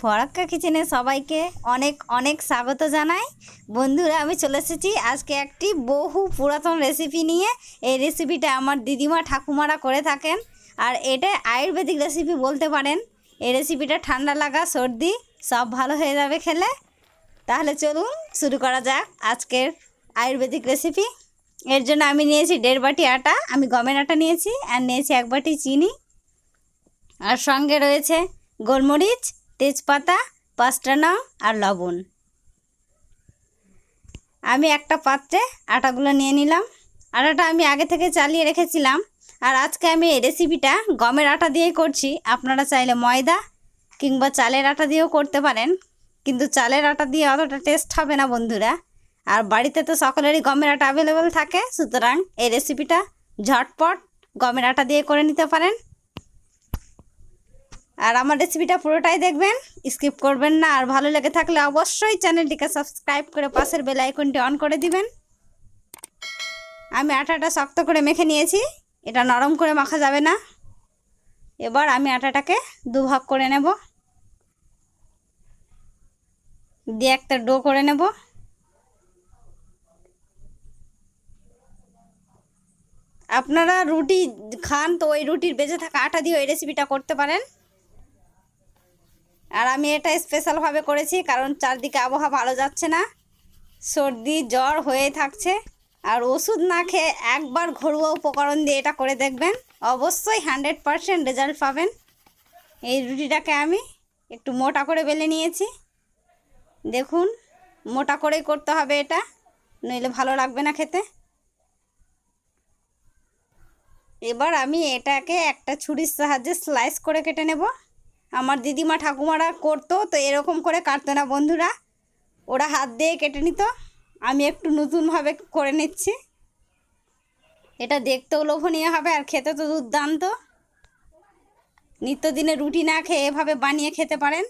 ফরাক্কা কিচেনে সবাইকে অনেক অনেক স্বাগত জানাই। বন্ধুরা, আমি চলে এসেছি আজকে একটি বহু পুরাতন রেসিপি নিয়ে। এই রেসিপিটা আমার দিদিমা ঠাকুমারা করে থাকেন, আর এটা আয়ুর্বেদিক রেসিপি বলতে পারেন। এই রেসিপিটা ঠান্ডা লাগা সর্দি সব ভালো হয়ে যাবে খেলে। তাহলে চলুন শুরু করা যাক আজকের আয়ুর্বেদিক রেসিপি। এর জন্য আমি নিয়েছি 1.5 বাটি আটা, আমি গমের আটা নিয়েছি, আর নিয়েছি 1 বাটি চিনি, আর সঙ্গে রয়েছে গোলমরিচ, তেজপাতা, পাঁচটানা আর লবণ। আমি একটা পাত্রে আটাগুলো নিয়ে নিলাম। আটাটা আমি আগে থেকে চালিয়ে রেখেছিলাম, আর আজকে আমি এই রেসিপিটা গমের আটা দিয়েই করছি। আপনারা চাইলে ময়দা কিংবা চালের আটা দিয়েও করতে পারেন, কিন্তু চালের আটা দিয়ে অতটা টেস্ট হবে না বন্ধুরা। আর বাড়িতে তো সকলেরই গমের আটা অ্যাভেলেবেল থাকে, সুতরাং এই রেসিপিটা ঝটপট গমের আটা দিয়ে করে নিতে পারেন। আর আমার রেসিপিটা পুরোটাই দেখবেন, স্কিপ করবেন না। আর ভালো লেগে থাকলে অবশ্যই চ্যানেলটিকে সাবস্ক্রাইব করে পাশের বেল আইকনটি অন করে দিবেন। আমি আটাটা শক্ত করে মেখে নিয়েছি, এটা নরম করে মাখা যাবে না। এবার আমি আটাটাকে দুভাগ করে নেব, দিয়ে একটা ডো করে নেব। আপনারা রুটি খান তো ওই রুটির বেঁচে থাকা আটা দিয়ে এই রেসিপিটা করতে পারেন। আর আমি এটা স্পেশালভাবে করেছি কারণ চারদিকে আবহাওয়া ভালো যাচ্ছে না, সর্দি জ্বর হয়ে থাকছে। আর ওষুধ না খেয়ে একবার ঘরোয়া উপকরণ দিয়ে এটা করে দেখবেন, অবশ্যই 100% রেজাল্ট পাবেন। এই রুটিটাকে আমি একটু মোটা করে বেলে নিয়েছি। দেখুন, মোটা করেই করতে হবে এটা, নইলে ভালো লাগবে না খেতে। এবার আমি এটাকে একটা ছুরির সাহায্যে স্লাইস করে কেটে নেব। আমার দিদিমা ঠাকুমারা করতো তো এরকম করে কাটতো না বন্ধুরা, ওরা হাত দিয়ে কেটে নিত। আমি একটু নতুনভাবে করে নিচ্ছি। এটা দেখতেও লোভনীয় হবে আর খেতে তো দুর্দান্ত। নিত্যদিনে রুটি না খেয়ে এভাবে বানিয়ে খেতে পারেন।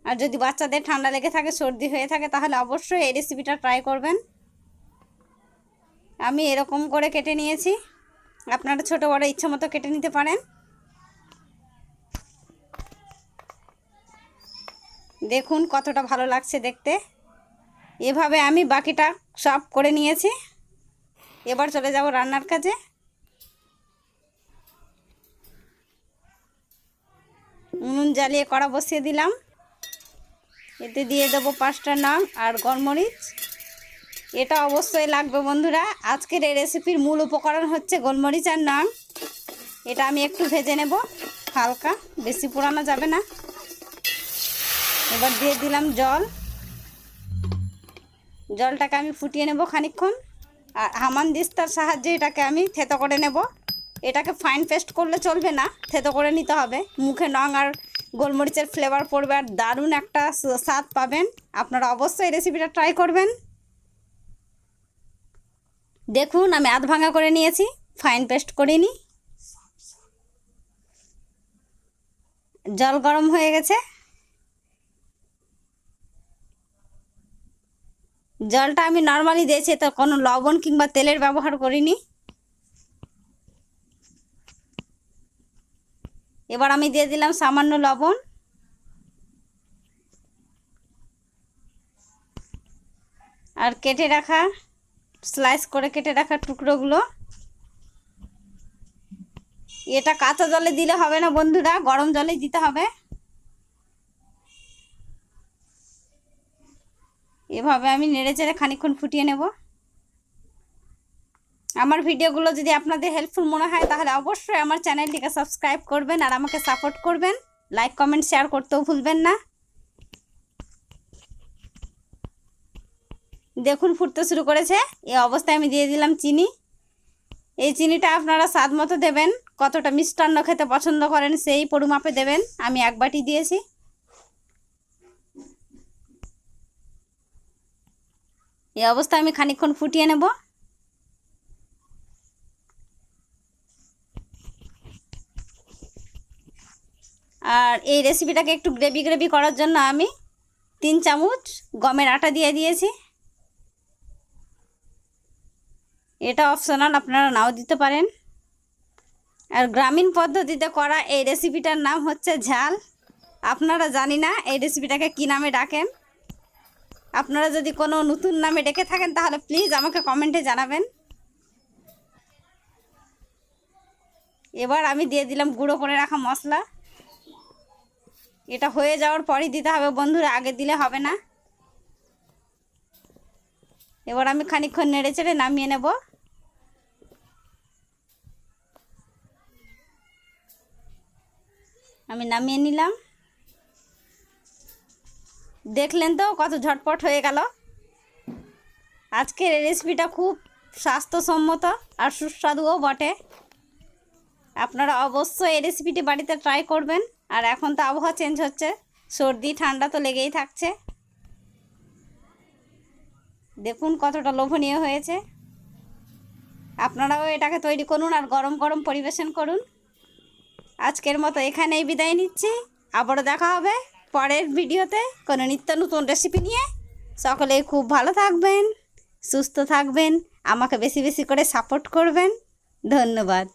আর যদি বাচ্চাদের ঠান্ডা লেগে থাকে, সর্দি হয়ে থাকে, তাহলে অবশ্যই এই রেসিপিটা ট্রাই করবেন। আমি এরকম করে কেটে নিয়েছি, আপনারা ছোট বড় ইচ্ছা মতো কেটে নিতে পারেন। দেখুন কতটা ভালো লাগছে দেখতে। এভাবে আমি বাকিটা সব করে নিয়েছি। এবার চলে যাব রান্নার কাজে। উনুন জ্বালিয়ে কড়া বসিয়ে দিলাম, এতে দিয়ে দেবো 5টা নং আর গোলমরিচ। এটা অবশ্যই লাগবে বন্ধুরা। আজকের এই রেসিপির মূল উপকরণ হচ্ছে গোলমরিচ আর নং। এটা আমি একটু ভেজে নেব হালকা, বেশি পোড়ানো যাবে না। এবার দিয়ে দিলাম জল, জলটাকে আমি ফুটিয়ে নেব খানিকক্ষণ। আর হামানদিস্তার সাহায্যে এটাকে আমি থেতো করে নেব। এটাকে ফাইন পেস্ট করলে চলবে না, থেতো করে নিতে হবে। মুখে নং আর গোলমরিচের ফ্লেভার পড়বে, আর দারুণ একটা স্বাদ পাবেন। আপনারা অবশ্যই রেসিপিটা ট্রাই করবেন। দেখুন আমি আধ ভাঙা করে নিয়েছি, ফাইন পেস্ট করিনি। জল গরম হয়ে গেছে, জলটা আমি নর্মালি দিয়েছি, তো কোনো লবণ কিংবা তেলের ব্যবহার করিনি। এবার আমি দিয়ে দিলাম সামান্য লবণ, আর কেটে রাখা স্লাইস করে কেটে রাখা টুকরোগুলো। এটা কাঁচা জলে দিলে হবে না বন্ধুরা, গরম জলেই দিতে হবে। এভাবে আমি নেড়ে চেড়ে খানিকক্ষণ ফুটিয়ে নেব। আমার ভিডিওগুলো যদি আপনাদের হেল্পফুল মনে হয় তাহলে অবশ্যই আমার চ্যানেলটিকে সাবস্ক্রাইব করবেন আর আমাকে সাপোর্ট করবেন। লাইক কমেন্ট শেয়ার করতেও ভুলবেন না। দেখুন ফুটতে শুরু করেছে, এই অবস্থায় আমি দিয়ে দিলাম চিনি। এই চিনিটা আপনারা স্বাদ মতো দেবেন, কতটা মিষ্টান্ন খেতে পছন্দ করেন সেই পরিমাপে দেবেন। আমি 1 বাটি দিয়েছি। এই অবস্থায় আমি খানিকক্ষণ ফুটিয়ে নেব। আর এই রেসিপিটাকে একটু গ্রেভি গ্রেভি করার জন্য আমি 3 চামচ গমের আটা দিয়ে দিয়েছি। এটা অপশনাল, আপনারা নাও দিতে পারেন। আর গ্রামীণ পদ্ধতিতে করা এই রেসিপিটার নাম হচ্ছে ঝাল। আপনারা জানি না এই রেসিপিটাকে কী নামে ডাকেন। আপনারা যদি কোনো নতুন নামে ডেকে থাকেন তাহলে প্লিজ আমাকে কমেন্টে জানাবেন। এবার আমি দিয়ে দিলাম গুঁড়ো করে রাখা মশলা। এটা হয়ে যাওয়ার পরই দিতে হবে বন্ধুরা, আগে দিলে হবে না। এবার আমি খানিকক্ষণ নেড়ে চেড়ে নামিয়ে নেব। আমি নামিয়ে নিলাম। দেখলেন তো কত ঝটপট হয়ে গেল। আজকের এই রেসিপিটা খুব স্বাস্থ্যসম্মত আর সুস্বাদুও বটে। আপনারা অবশ্যই এই রেসিপিটি বাড়িতে ট্রাই করবেন। আর এখন তো আবহাওয়া চেঞ্জ হচ্ছে, সর্দি ঠান্ডা তো লেগেই থাকছে। দেখুন কতটা লোভনীয় হয়েছে। আপনারাও এটাকে তৈরি করুন আর গরম গরম পরিবেশন করুন। আজকের মতো এখানেই বিদায় নিচ্ছি। আবারও দেখা হবে পরের ভিডিওতে কোনো নিত্য নতুন রেসিপি নিয়ে। সকলেই খুব ভালো থাকবেন, সুস্থ থাকবেন, আমাকে বেশি বেশি করে সাপোর্ট করবেন। ধন্যবাদ।